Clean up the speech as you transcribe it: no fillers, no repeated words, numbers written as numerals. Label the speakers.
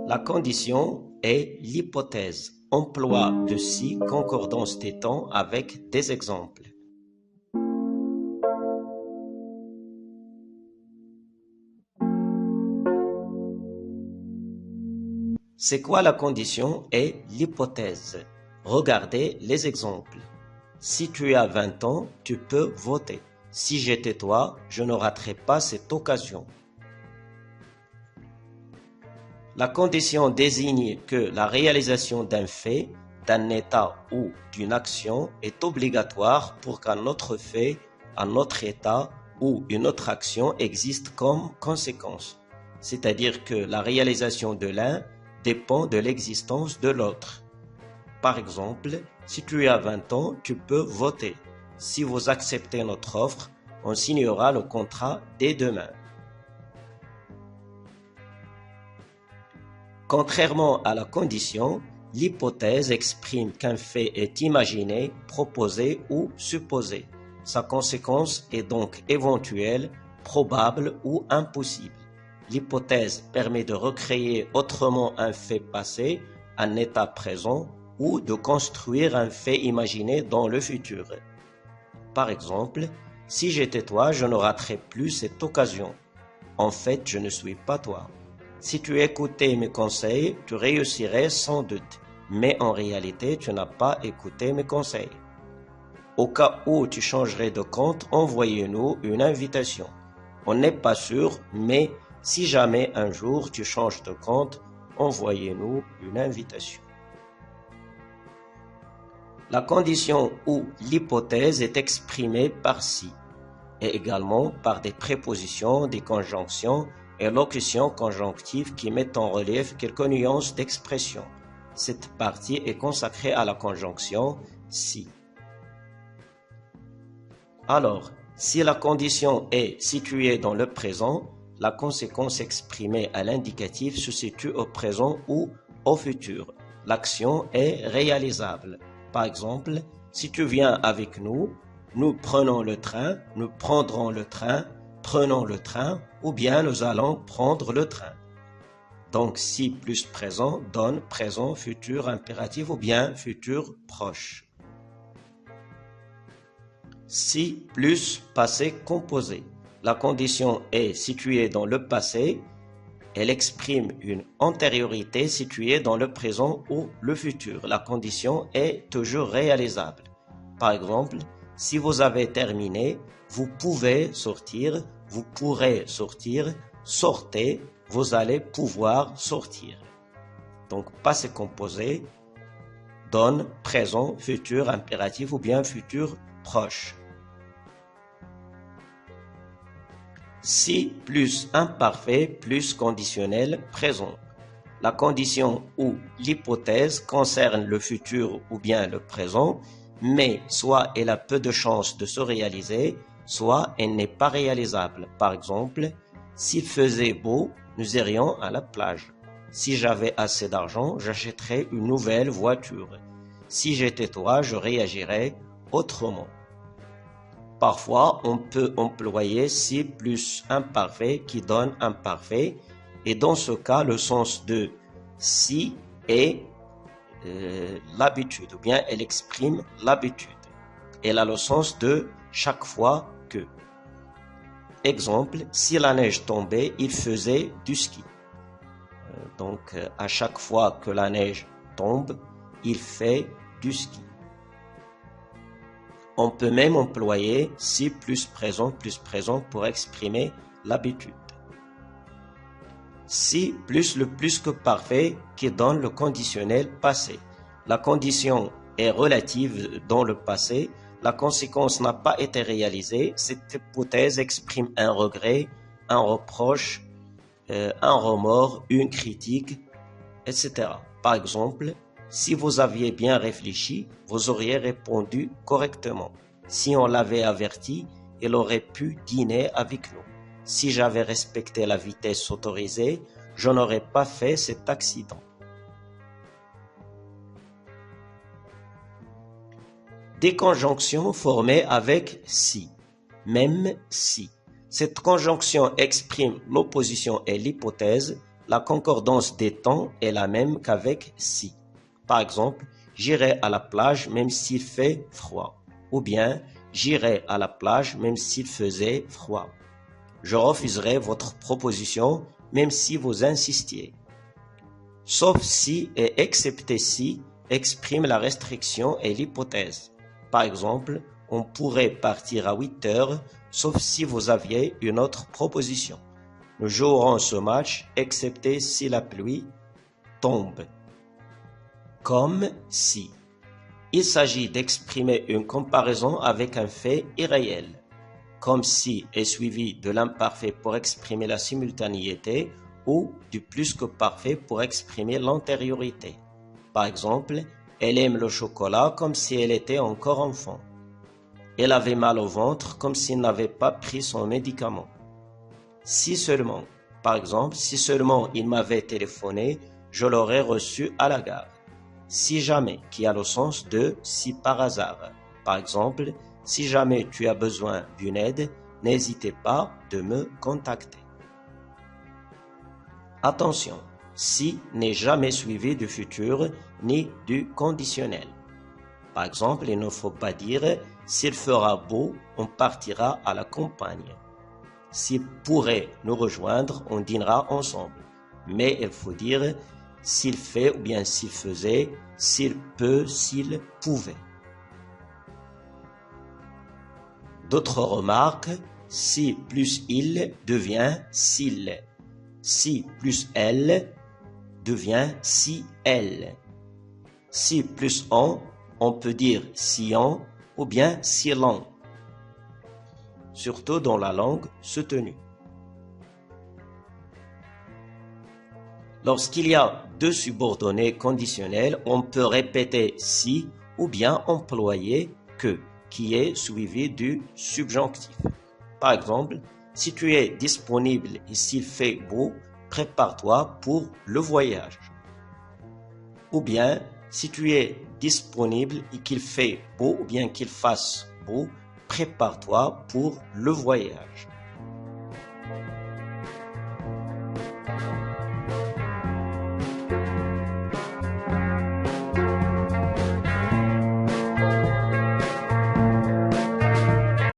Speaker 1: La condition est l'hypothèse. Emploi de si, concordance des temps avec des exemples. C'est quoi la condition et l'hypothèse? Regardez les exemples. Si tu as 20 ans, tu peux voter. Si j'étais toi, je ne raterais pas cette occasion. La condition désigne que la réalisation d'un fait, d'un état ou d'une action est obligatoire pour qu'un autre fait, un autre état ou une autre action existe comme conséquence. C'est-à-dire que la réalisation de l'un dépend de l'existence de l'autre. Par exemple, si tu as 20 ans, tu peux voter. Si vous acceptez notre offre, on signera le contrat dès demain. Contrairement à la condition, l'hypothèse exprime qu'un fait est imaginé, proposé ou supposé. Sa conséquence est donc éventuelle, probable ou impossible. L'hypothèse permet de recréer autrement un fait passé, un état présent, ou de construire un fait imaginé dans le futur. Par exemple, si j'étais toi, je ne raterais plus cette occasion. En fait, je ne suis pas toi. Si tu écoutais mes conseils, tu réussirais sans doute, mais en réalité, tu n'as pas écouté mes conseils. Au cas où tu changerais de compte, envoyez-nous une invitation. On n'est pas sûr, mais si jamais un jour tu changes de compte, envoyez-nous une invitation. La condition ou l'hypothèse est exprimée par si, et également par des prépositions, des conjonctions et locutions conjonctives qui mettent en relief quelques nuances d'expression. Cette partie est consacrée à la conjonction si. Alors, si la condition est située dans le présent, la conséquence exprimée à l'indicatif se situe au présent ou au futur. L'action est réalisable. Par exemple, si tu viens avec nous, nous prenons le train, nous prendrons le train, prenons le train, ou bien nous allons prendre le train. Donc, si plus présent donne présent, futur impératif ou bien futur proche. Si plus passé composé. La condition est située dans le passé. Elle exprime une antériorité située dans le présent ou le futur. La condition est toujours réalisable. Par exemple, si vous avez terminé, vous pouvez sortir, vous pourrez sortir, sortez, vous allez pouvoir sortir. Donc, passé composé donne présent, futur impératif ou bien futur proche. Si plus imparfait plus conditionnel présent. La condition ou l'hypothèse concerne le futur ou bien le présent, mais soit elle a peu de chances de se réaliser, soit elle n'est pas réalisable. Par exemple, s'il faisait beau, nous irions à la plage. Si j'avais assez d'argent, j'achèterais une nouvelle voiture. Si j'étais toi, je réagirais autrement. Parfois, on peut employer si plus imparfait qui donne imparfait, et dans ce cas, le sens de si est l'habitude, ou bien elle exprime l'habitude. Elle a le sens de chaque fois que. Exemple, si la neige tombait, il faisait du ski. Donc, à chaque fois que la neige tombe, il fait du ski. On peut même employer si plus présent pour exprimer l'habitude. Si plus le plus que parfait qui donne le conditionnel passé. La condition est relative dans le passé. La conséquence n'a pas été réalisée. Cette hypothèse exprime un regret, un reproche, un remords, une critique, etc. Par exemple, si vous aviez bien réfléchi, vous auriez répondu correctement. Si on l'avait averti, il aurait pu dîner avec nous. Si j'avais respecté la vitesse autorisée, je n'aurais pas fait cet accident. Des conjonctions formées avec si, même si. Cette conjonction exprime l'opposition et l'hypothèse, la concordance des temps est la même qu'avec si. Par exemple, j'irai à la plage même s'il fait froid. Ou bien, j'irai à la plage même s'il faisait froid. Je refuserai votre proposition même si vous insistiez. Sauf si et excepté si exprime la restriction et l'hypothèse. Par exemple, on pourrait partir à 8 heures, sauf si vous aviez une autre proposition. Nous jouerons ce match, excepté si la pluie tombe. Comme si. Il s'agit d'exprimer une comparaison avec un fait irréel. Comme si est suivi de l'imparfait pour exprimer la simultanéité ou du plus que parfait pour exprimer l'antériorité. Par exemple, elle aime le chocolat comme si elle était encore enfant. Elle avait mal au ventre comme s'il n'avait pas pris son médicament. Si seulement, par exemple, si seulement il m'avait téléphoné, je l'aurais reçu à la gare. Si jamais, qui a le sens de si par hasard. Par exemple, si jamais tu as besoin d'une aide, n'hésitez pas de me contacter. Attention, si n'est jamais suivi du futur ni du conditionnel. Par exemple, il ne faut pas dire « s'il fera beau, on partira à la campagne ». S'il pourrait nous rejoindre, on dînera ensemble. Mais il faut dire « s'il fait » ou bien « s'il faisait »,« s'il peut »,« s'il pouvait ». D'autres remarques, si plus il devient s'il. Si plus elle devient si elle. Si plus on peut dire si on ou bien si l'on. Surtout dans la langue soutenue. Lorsqu'il y a deux subordonnés conditionnels, on peut répéter si ou bien employer que, qui est suivi du subjonctif. Par exemple, si tu es disponible et s'il fait beau, prépare-toi pour le voyage. Ou bien, si tu es disponible et qu'il fait beau ou bien qu'il fasse beau, prépare-toi pour le voyage.